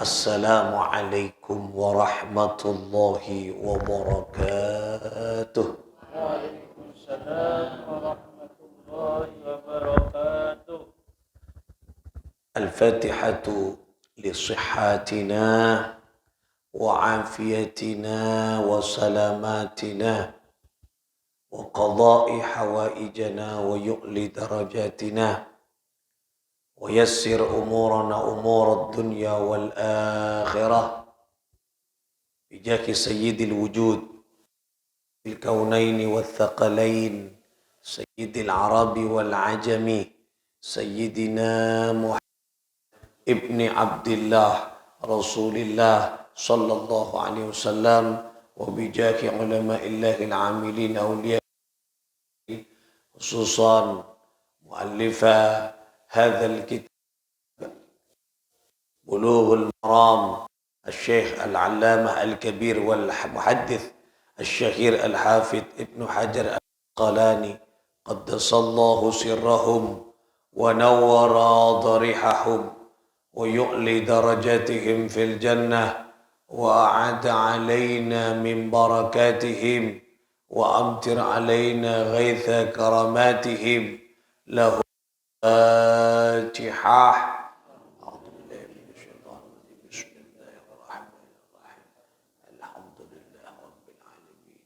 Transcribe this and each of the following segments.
Assalamualaikum warahmatullahi wabarakatuh. Waalaikumsalam warahmatullahi wabarakatuh. Al-Fatihatu li sihhatina wa afiyatina wa salamatina wa qada'i hawaijana wa yu'li darajatina wa yassir umurana umurad dunya wal akhirah bijaki sayyidil wujud bil kaunaini wal thaqalain sayyidil arabi wal ajami sayyidina Muhammad ibni Abdillah Rasulillah sallallahu alaihi wasallam wa bijaki ulama'illahil amilin awliya khususan muallifah هذا الكتاب بلوغ المرام الشيخ العلامة الكبير والمحدث الشهير الحافظ ابن حجر العسقلاني قدس الله سرهم ونور ضريحهم ويؤلي درجاتهم في الجنة وأعد علينا من بركاتهم وأمطر علينا غيث كراماتهم له الفاتحة. أعوذ بالله من الشيطان الرجيم. بسم الله الرحمن الرحيم. الحمد لله رب العالمين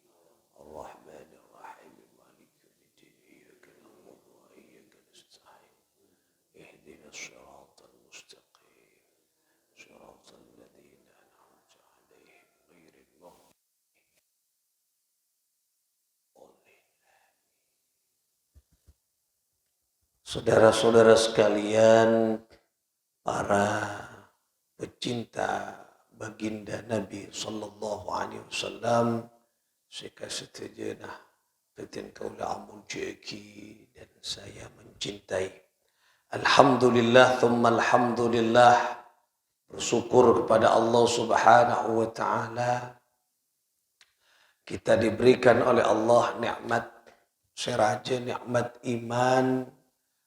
الرحمن الرحيم مالك يوم الدين إياك نعبد وإياك نستعين اهدنا الصراط المستقيم صراط الذين أنعمت عليهم غير المغضوب عليهم. Saudara-saudara sekalian, para pecinta baginda Nabi sallallahu alaihi wasallam, saya kasih sejenak petin kaula amul jeki dan saya mencintai. Alhamdulillah thumma alhamdulillah, bersyukur kepada Allah Subhanahu wa taala kita diberikan oleh Allah nikmat seraja, nikmat iman,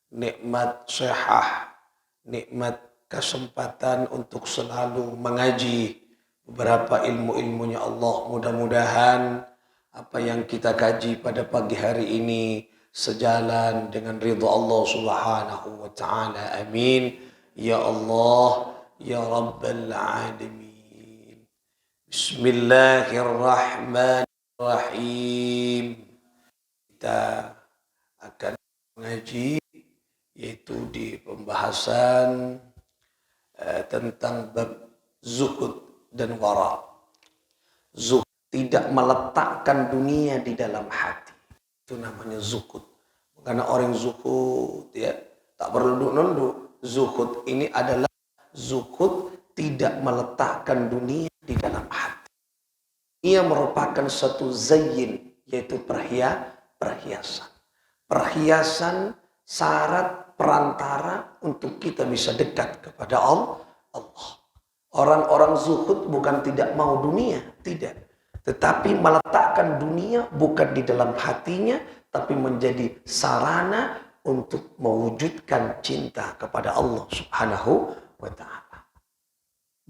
nikmat sehah, nikmat kesempatan untuk selalu mengaji beberapa ilmu-ilmunya Allah. Mudah-mudahan apa yang kita kaji pada pagi hari ini sejalan dengan ridha Allah Subhanahu wa taala. Amin ya Allah ya rabbal alamin. Bismillahirrahmanirrahim. Kita akan mengaji yaitu di pembahasan tentang bab zuhud dan wara. Zuhud, tidak meletakkan dunia di dalam hati, itu namanya zuhud. Karena orang zuhud ya tak perlu nunduk. Zuhud ini adalah zuhud tidak meletakkan dunia di dalam hati. Ia merupakan satu zayyin, yaitu perhiasan. Perhiasan syarat perantara untuk kita bisa dekat kepada Allah. Orang-orang zuhud bukan tidak mau dunia, tidak. Tetapi meletakkan dunia bukan di dalam hatinya, tapi menjadi sarana untuk mewujudkan cinta kepada Allah Subhanahu wa ta'ala.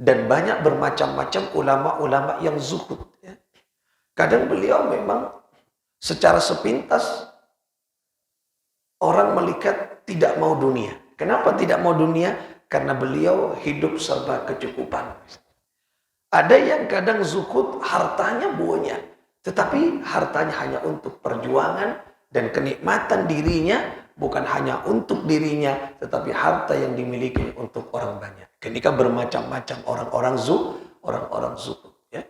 Dan banyak bermacam-macam ulama-ulama yang zuhud. Ya. Kadang beliau memang secara sepintas orang melihat tidak mau dunia. Kenapa tidak mau dunia? Karena beliau hidup serba kecukupan. Ada yang kadang zuhud hartanya banyak, tetapi hartanya hanya untuk perjuangan dan kenikmatan dirinya, bukan hanya untuk dirinya, tetapi harta yang dimiliki untuk orang banyak. Ketika bermacam-macam orang-orang zuhud. Ya.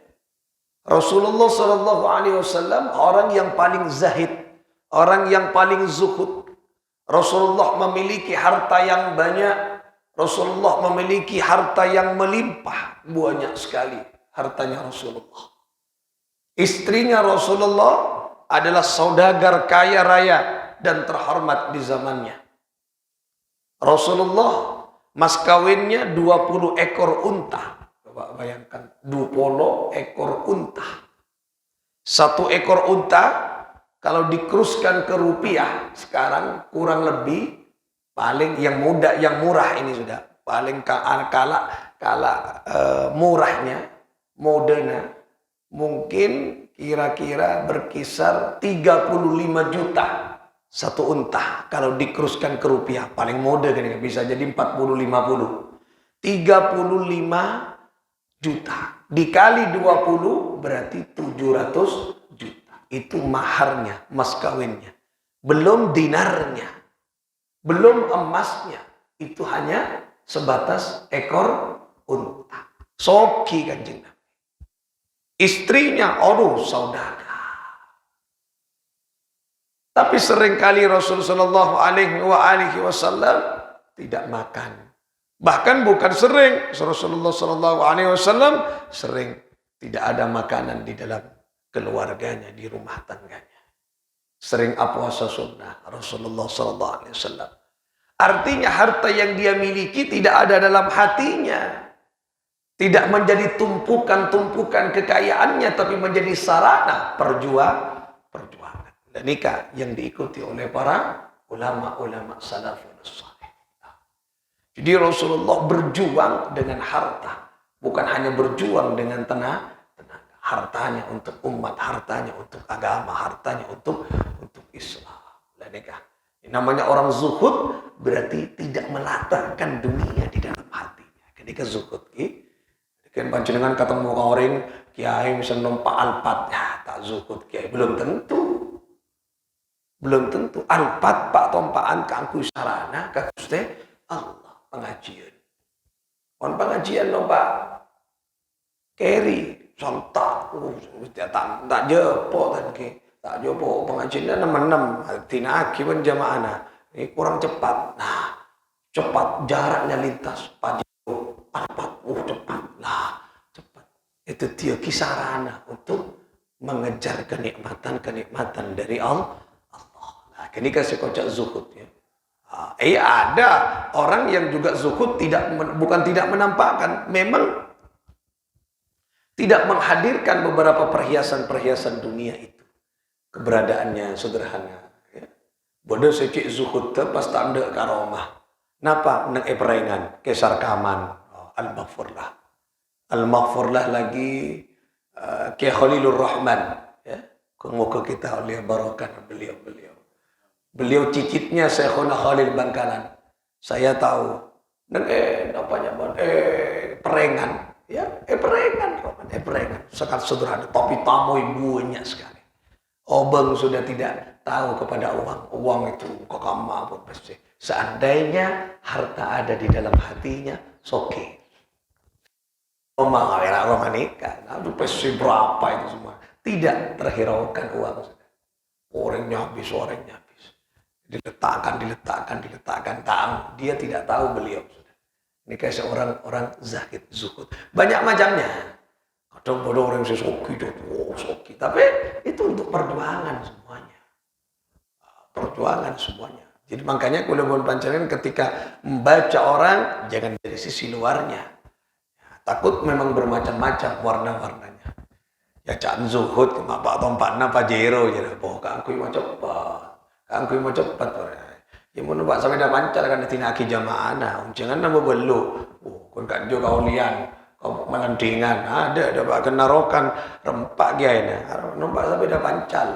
Rasulullah Shallallahu Alaihi Wasallam orang yang paling zahid, orang yang paling zuhud. Rasulullah memiliki harta yang banyak. Rasulullah memiliki harta yang melimpah. Banyak sekali hartanya Rasulullah. Istrinya Rasulullah adalah saudagar kaya raya dan terhormat di zamannya. Rasulullah mas kawinnya 20 ekor unta. Coba bayangkan 20 ekor unta. Satu ekor unta kalau dikeruskan ke rupiah sekarang kurang lebih paling yang muda, yang murah ini sudah paling kalah kala murahnya, modena, mungkin kira-kira berkisar 35 juta satu unta. Kalau dikeruskan ke rupiah, paling mode kan bisa jadi 40-50. 35 juta. Dikali 20 berarti 700 juta. Itu maharnya, mas kawinnya. Belum dinarnya. Belum emasnya. Itu hanya sebatas ekor unta. Soki Kanjeng Nabi. Istrinya, aduh saudara. Tapi seringkali Rasulullah Shallallahu Alaihi Wasallam tidak makan. Bahkan bukan sering, Rasulullah Shallallahu Alaihi Wasallam sering tidak ada makanan di dalam keluarganya, di rumah tangganya. Sering puasa sunnah Rasulullah Shallallahu Alaihi Wasallam. Artinya harta yang dia miliki tidak ada dalam hatinya. Tidak menjadi tumpukan-tumpukan kekayaannya, tapi menjadi sarana perjuangan. Dan nikah yang diikuti oleh para ulama-ulama salafun salih. Jadi Rasulullah berjuang dengan harta. Bukan hanya berjuang dengan tenaga. Hartanya untuk umat, hartanya untuk agama, hartanya untuk Islam. Dan nikah. Namanya orang zuhud berarti tidak meletakkan dunia di dalam hatinya. Ketika zuhud kan panjenengan ketemu orang kiai misal numpak alpat, ya tak zuhud kiai, belum tentu. Belum tentu. Alpat pak tompaan kangku sarana ka Gusti Allah pengajian. On pengajian numpak keri sontak tak jepo tak jepo pengajian 6 tinaki pun jamaah ini kurang cepat. Nah, cepat jaraknya lintas pagi alpat cepat. Nah, cepat. Itu dia kisarana untuk mengejar kenikmatan dari Allah. Ini kasih kocak zuhud ya. Ada orang yang juga zuhud bukan tidak menampakkan, memang tidak menghadirkan beberapa perhiasan dunia itu. Keberadaannya sederhana. Ya. Bodoh secik zuhud tu pas tanda karomah. Napa nang eperengan kesar kaman al-maghfurlah. Al-maghfurlah lagi ke Khalilur Rahman. Ya. Semoga kita oleh barokah beliau. Beliau cicitnya Syekhuna Khalil Bangkalan. Saya tahu. Dan perengan. Ya, perengan. Sangat sederhana. Tapi tamu ibunya sekali. Obeng sudah tidak tahu kepada uang. Uang itu kekama pun pasti. Seandainya harta ada di dalam hatinya, soke. Omang orang nikah. Aduh, pasti berapa itu semua. Tidak terhiraukan uang. Orangnya habis. Diletakkan. Tahu. Dia tidak tahu beliau. Ini kayak seorang zahid, zuhud. Banyak macamnya. Kadang bodoh orang sesoki. Tapi itu untuk perjuangan semuanya. Jadi makanya kulubun pancaran ketika membaca orang, jangan dari sisi luarnya. Takut memang bermacam-macam warna-warnanya. Ya cak zuhud, pak tompakna pajero. Jadi, kangku mau cepat. Ya mau nampak sampai dah pancar kan tinaki jamaah. Jangan nama belu. Kon kan jo kaulian, kau mengendingan. Ada pak kenarokan rempak dia ini. Nampak sampai dah pancal.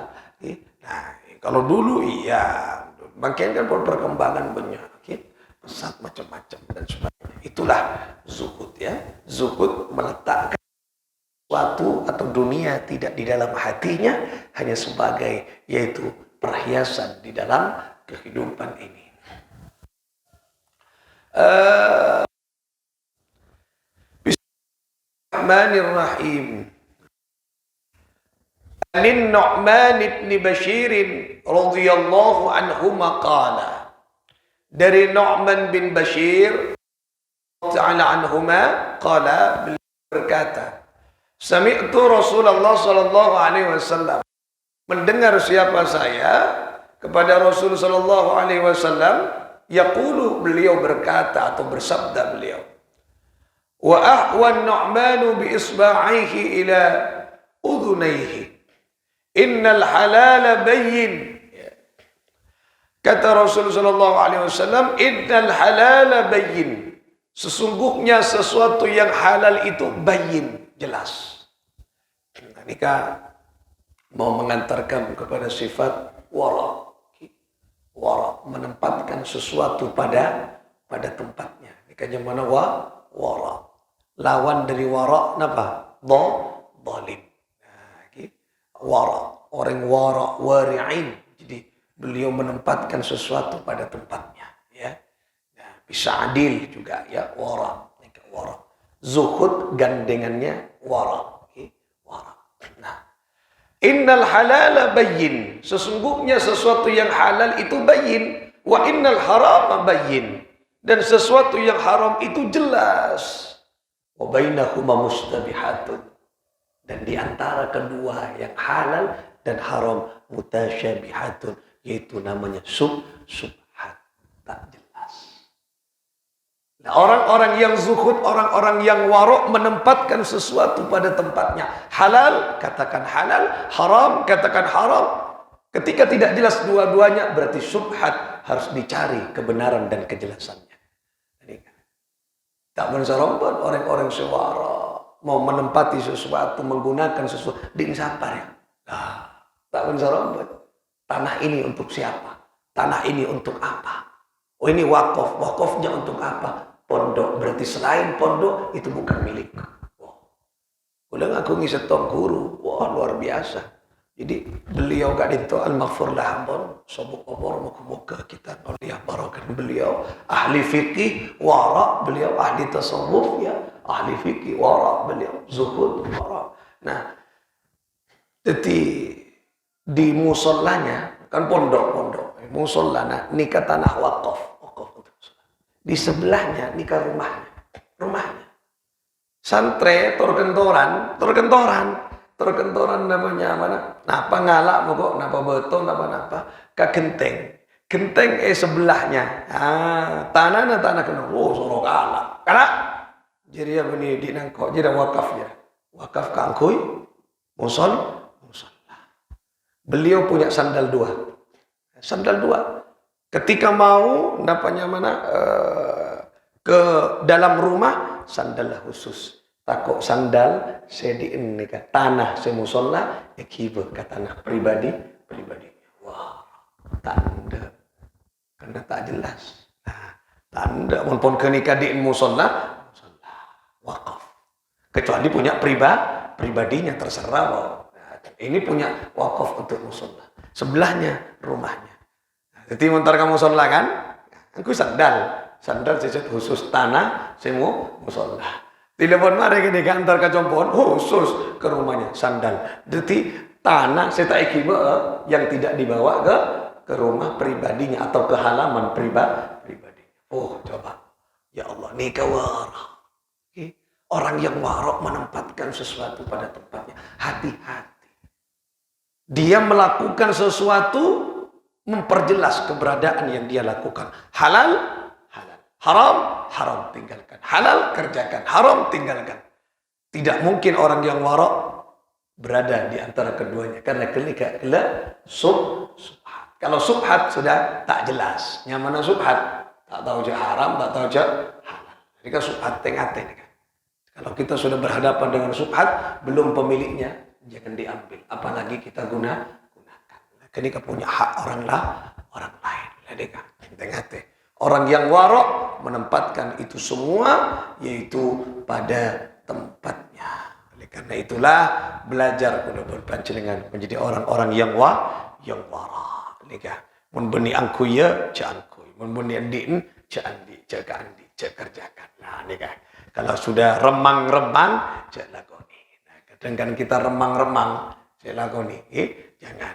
Nah, kalau dulu iya, makin kan perkembangan banyak. Pesat macam-macam dan sebagainya. Itulah zuhud ya. Zuhud meletakkan sesuatu atau dunia tidak di dalam hatinya, hanya sebagai yaitu perhiasan di dalam kehidupan ini. Bismillahirrahmanirrahim. An Nu'man ibn Bashir radhiyallahu anhu qala. Dari Nu'man bin Bashir ta'ala anhuma qala berkata, sami'tu Rasulullah sallallahu alaihi wasallam, mendengar siapa saya kepada Rasul sallallahu alaihi wasallam yaqulu, beliau berkata atau bersabda beliau, wa ahwan Nu'manu bi isba'ihi ila udhunayhi innal halala bayyin. Kata Rasul sallallahu alaihi wasallam, innal halala bayyin, Sesungguhnya sesuatu yang halal itu bayyin, jelas. Nah, nikah mau mengantarkan kepada sifat wara. Wara, menempatkan sesuatu pada tempatnya. Nikahnya mana wara. Lawan dari wara apa? Zalim. Nah, wara, orang wara, wari'in. Jadi beliau menempatkan sesuatu pada tempatnya, ya. Nah, bisa adil juga, ya, wara. Wara. Zuhud gandengannya wara. Wara. Nah, innal halala bayyin. Sesungguhnya sesuatu yang halal itu bayyin. Wa innal harama bayyin. Dan sesuatu yang haram itu jelas. Wa bainahuma mustabihatun. Dan di antara kedua yang halal dan haram mutasyabihatun, yaitu namanya subhat, tak jelas. Nah, orang-orang yang zuhud, orang-orang yang warok menempatkan sesuatu pada tempatnya. Halal, katakan halal. Haram, katakan haram. Ketika tidak jelas dua-duanya, berarti subhat, harus dicari kebenaran dan kejelasannya. Tak mensorombat orang-orang sewara mau menempati sesuatu, menggunakan sesuatu, diinsapar, ya. Nah, tak mensorombat. Tanah ini untuk siapa? Tanah ini untuk apa? Oh, ini wakaf. Wakafnya untuk apa? Pondok. Berarti selain pondok itu bukan milik. Udah ngaku ngisetong guru. Wah, luar biasa. Jadi beliau gak dinto al-maghfur lahambon. Sobuk obor muka kita noliyah barokan beliau. Ahli fikih, wara. Beliau ahli tasawuf, ya. Ahli fikih, wara. Beliau zuhud, wara. Nah, jadi di musallanya, kan pondok-pondok. Musallana, nikah tanah wakaf. Di sebelahnya nikah rumahnya. Santre terkentoran namanya mana? Napa ngalak pokok, napa beton, napa genteng sebelahnya. Tanah kena. Oh, sorok alak. Karena jadi apa ni di nangkok jadi wakaf ya. Wakaf kangkui musola. Beliau punya sandal dua. Ketika mau napanya mana ke dalam rumah, sandal khusus. Takut sandal sediin nikah tanah semusola ekibe ke tanah pribadi. Wah, tanda karena tak jelas. Nah, tanda maupun kenikah di musola wakaf. Kecuali punya pribadinya terserah. Nah, ini punya wakaf untuk musola. Sebelahnya rumahnya. Nah, jadi mentar kamu musola kan? Aku sandal sesuatu khusus tanah semu musola. Telepon mari ke antar ke compon khusus ke rumahnya sandal. Jadi tanah saya tak ikiba yang tidak dibawa ke rumah pribadinya atau ke halaman pribadi. Oh, coba. Ya Allah, nikah wara. Orang yang warok menempatkan sesuatu pada tempatnya. Hati-hati. Dia melakukan sesuatu memperjelas keberadaan yang dia lakukan. Halal. Haram tinggalkan. Halal kerjakan, haram tinggalkan. Tidak mungkin orang yang warok berada di antara keduanya karena ketika subhat. Kalau subhat sudah tak jelas. Yang mana subhat? Tak tahu je haram, tak tahu je halal. Jadi kan subhat tengah-tengah kan. Kalau kita sudah berhadapan dengan subhat, belum pemiliknya, jangan diambil. Apalagi kita gunakan. Ketika punya hak orang lain. Jadi kan tengah-tengah. Orang yang warok menempatkan itu semua yaitu pada tempatnya. Oleh karena itulah belajar kudu berpanjenengan menjadi orang-orang yang wara. Nikah. Mun beni angku ya, ca angku. Mun beni andin, ca andi, ca andi, ca kerjakan. Nah, nikah. Kalau sudah remang-remang, ca lakoni. Nah, kadang kan kita remang-remang, ca lakoni. Jangan.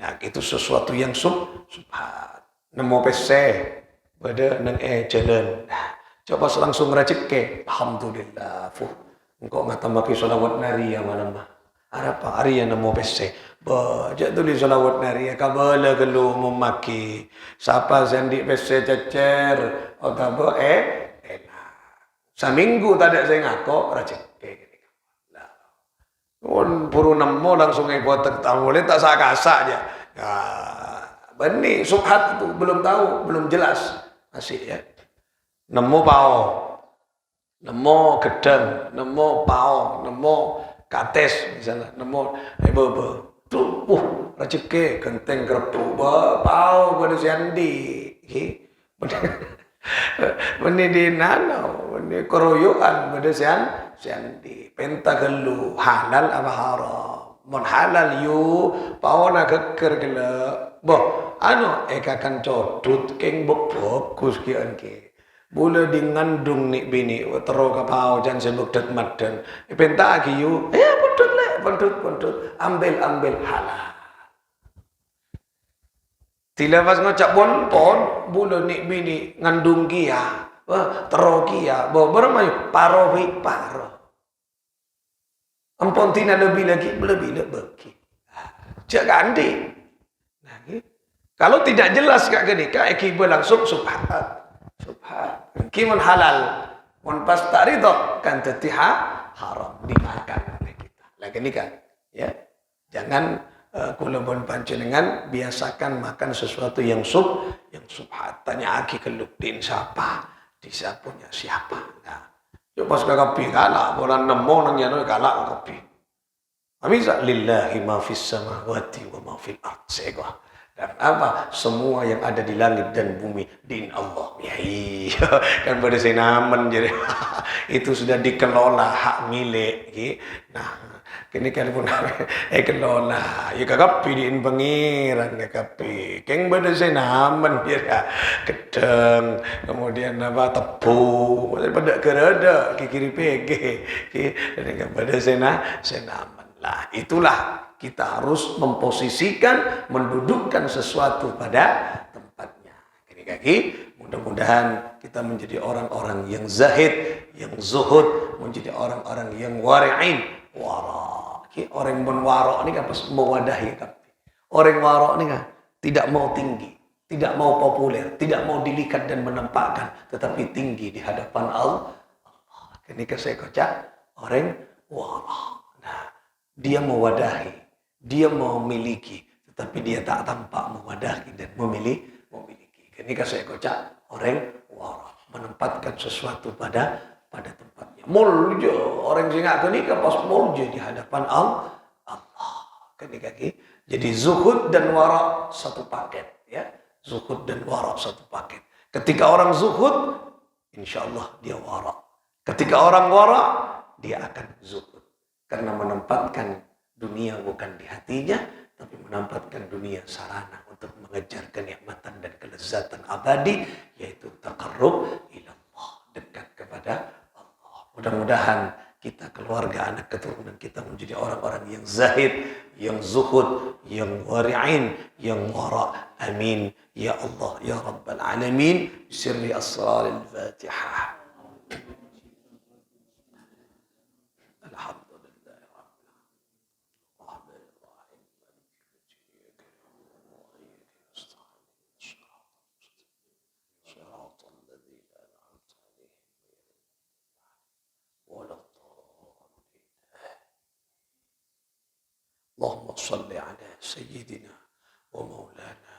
Nah, itu sesuatu yang subhat. Nemu peseh pada nang jalan. Nah, coba langsung racik ke. Alhamdulillah. Engkau ngata maki solawat nari ya malam mah. Apa hari yang namo pese. Baca tulis solawat nari ya kabala gelu memaki. Siapa sendi pese cecer. Otabo enak. Seminggu tak ada saya ngaco racik ke. Nah, puru namo langsung buat tak boleh tak sakasa aja. Nah, benih subhat itu belum tahu, belum jelas. Masih ya. Nemu pao. nemu gedang, nemu pao, nemu kates misalnya, nemu bebe. Tuh, rezeki genteng kerbu, pao pada siandi. Meni di nano, meni keroyokan pada siandi. Pentagelu halal apa haram. Mon halal yu, pao na keker gela. Boh, eka kan codut keng bagus kian ke. Bula di ngandung ni bini, tero kapau jan sebuk dat madan. Penta aki yu, puntut le, puntut, ambil halal. Tilawas ngocak pon, bula ni bini ngandung kia, tero kia, bermayu paro. Ampun tina lebih lagi. Cak ganti. Nah, kalau tidak jelas kak gini, kak eki langsung subhan. Kimun halal, mun pas tak ridho kan tetiha haram dimakan oleh kita. Lagi ini kan, ya jangan kula pun panjenengan biasakan makan sesuatu yang subhat. Tanya aki kelupin siapa, punya siapa. Nah, yo pas kakapi galak, orang nemu nang yano galak kakapi. Bisa lillahi ma fis samawati wa ma fil ard. Dan apa? Semua yang ada di langit dan bumi din Allah. Ya iya, kan pada senaman jadi. Itu sudah dikelola hak milik. Nah, kini kan pun kelola. Ya kakapi diin pengiran kakapi. Keng pada senaman ya. Gedeng, kemudian apa tebu, pada kerada kiri pege. Dan kan pada senaman. Nah, itulah kita harus memposisikan, mendudukkan sesuatu pada tempatnya. Kaki, mudah-mudahan kita menjadi orang-orang yang zahid, yang zuhud, menjadi orang-orang yang wari'in, wara. Orang yang wara ini kan pas mewadahi kan. Orang wara ini kan tidak mau tinggi, tidak mau populer, tidak mau dilihat dan menampakkan, tetapi tinggi di hadapan Allah. Ini saya kocak orang wara. Nah, dia mewadahi, dia memiliki, tetapi dia tak tampak mewadahi dan memiliki. Ketika saya kocak orang wara, menempatkan sesuatu pada tempatnya. Mulja orang singak kenika pas mulja di hadapan Allah. Ketika jadi zuhud dan wara satu paket, ya. Zuhud dan wara satu paket. Ketika orang zuhud, insya Allah dia wara. Ketika orang wara, dia akan zuhud. Karena menempatkan dunia bukan di hatinya, tapi menempatkan dunia sarana untuk mengejar kenikmatan dan kelezatan abadi, yaitu taqarrub ila Allah, dekat kepada Allah. Mudah-mudahan kita, keluarga, anak keturunan kita menjadi orang-orang yang zahid, yang zuhud, yang wari'in, yang wara'. Amin. Ya Allah, ya Rabbal Alamin. Sirri asrar al-Fatihah. اللهم صل على سيدنا ومولانا